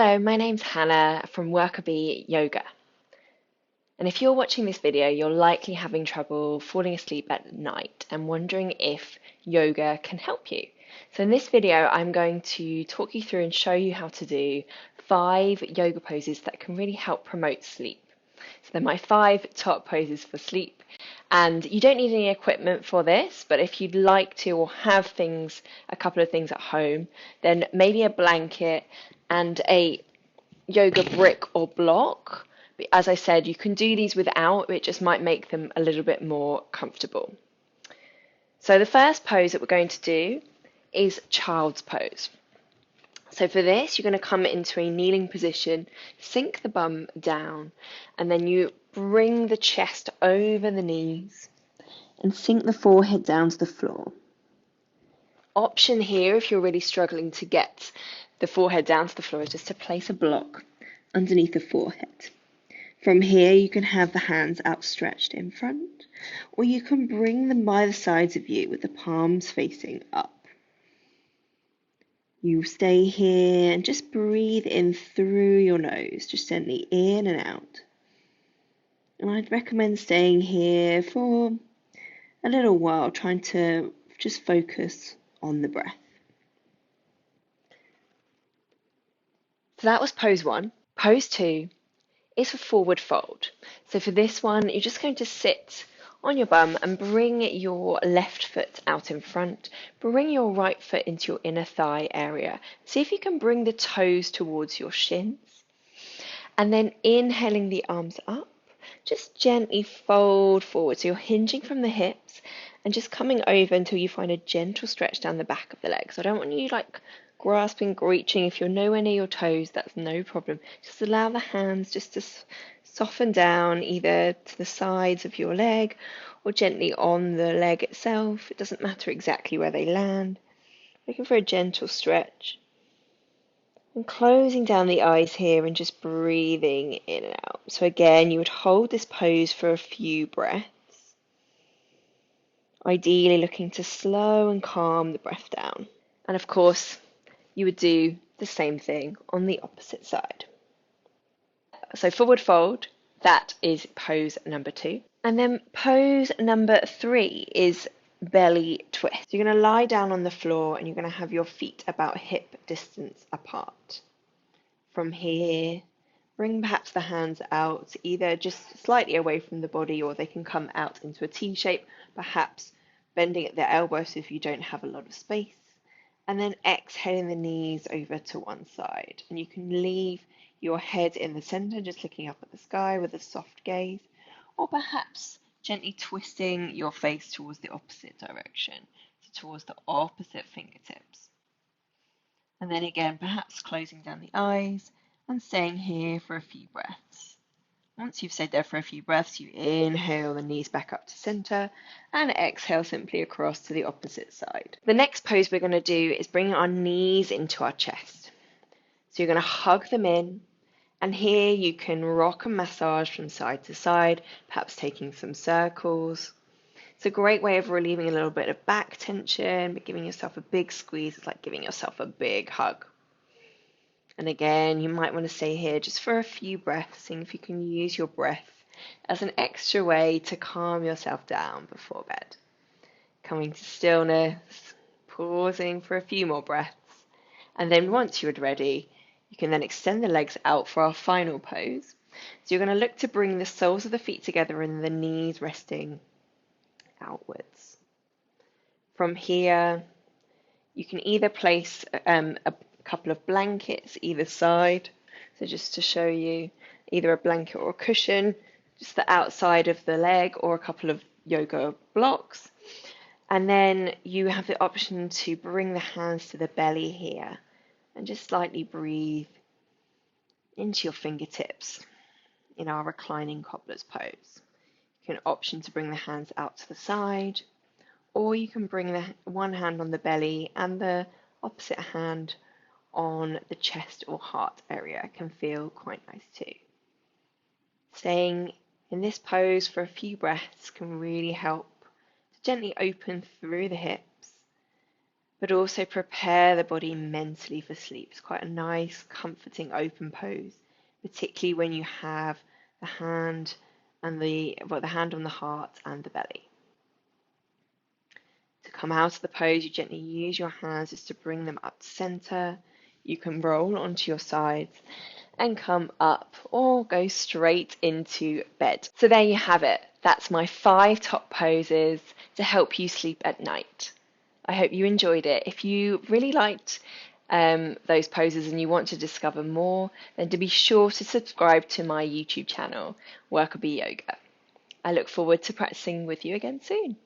Hello, my name's Hannah from Workabee Yoga. And if you're watching this video, you're likely having trouble falling asleep at night and wondering if yoga can help you. So in this video, I'm going to talk you through and show you how to do 5 yoga poses that can really help promote sleep. So they're my 5 top poses for sleep. And you don't need any equipment for this, but if you'd like to or have a couple of things at home, then maybe a blanket and a yoga brick or block. As I said, you can do these without, it just might make them a little bit more comfortable. So the first pose that we're going to do is child's pose. So for this, you're going to come into a kneeling position, sink the bum down, and then you bring the chest over the knees and sink the forehead down to the floor. Option here, if you're really struggling to get the forehead down to the floor, is just to place a block underneath the forehead. From here, you can have the hands outstretched in front, or you can bring them by the sides of you with the palms facing up. You stay here and just breathe in through your nose, just gently in and out. And I'd recommend staying here for a little while, trying to just focus on the breath. So that was pose 1. Pose 2 is for forward fold. So for this one, you're just going to sit on your bum and bring your left foot out in front. Bring your right foot into your inner thigh area. See if you can bring the toes towards your shins. And then inhaling the arms up, just gently fold forward. So you're hinging from the hips and just coming over until you find a gentle stretch down the back of the legs. So I don't want you grasping, reaching. If you're nowhere near your toes, that's no problem. Just allow the hands just to soften down either to the sides of your leg or gently on the leg itself. It doesn't matter exactly where they land. Looking for a gentle stretch. And closing down the eyes here and just breathing in and out. So again, you would hold this pose for a few breaths. Ideally looking to slow and calm the breath down. And of course, you would do the same thing on the opposite side. So forward fold, that is pose number 2. And then pose number 3 is belly twist. You're going to lie down on the floor and you're going to have your feet about hip distance apart. From here, bring perhaps the hands out, either just slightly away from the body, or they can come out into a T shape, perhaps bending at the elbows if you don't have a lot of space. And then exhaling the knees over to one side. And you can leave your head in the center, just looking up at the sky with a soft gaze, or perhaps gently twisting your face towards the opposite direction, so towards the opposite fingertips. And then again, perhaps closing down the eyes and staying here for a few breaths. Once you've stayed there for a few breaths, you inhale the knees back up to center and exhale simply across to the opposite side. The next pose we're going to do is bring our knees into our chest. So you're going to hug them in, and here you can rock and massage from side to side, perhaps taking some circles. It's a great way of relieving a little bit of back tension, but giving yourself a big squeeze. It's like giving yourself a big hug. And again, you might want to stay here just for a few breaths, seeing if you can use your breath as an extra way to calm yourself down before bed. Coming to stillness, pausing for a few more breaths. And then once you're ready, you can then extend the legs out for our final pose. So you're going to look to bring the soles of the feet together and the knees resting outwards. From here, you can either place a couple of blankets either side. So just to show you, either a blanket or a cushion, just the outside of the leg, or a couple of yoga blocks. And then you have the option to bring the hands to the belly here and just slightly breathe into your fingertips in our reclining couples pose. You can option to bring the hands out to the side, or you can bring the one hand on the belly and the opposite hand on the chest or heart area. It can feel quite nice too. Staying in this pose for a few breaths can really help to gently open through the hips but also prepare the body mentally for sleep. It's quite a nice, comforting, open pose, particularly when you have the hand and the hand on the heart and the belly. To come out of the pose, you gently use your hands just to bring them up to center. You can roll onto your sides and come up or go straight into bed. So there you have it. That's my 5 top poses to help you sleep at night. I hope you enjoyed it. If you really liked those poses and you want to discover more, then to be sure to subscribe to my YouTube channel, Workable Yoga. I look forward to practicing with you again soon.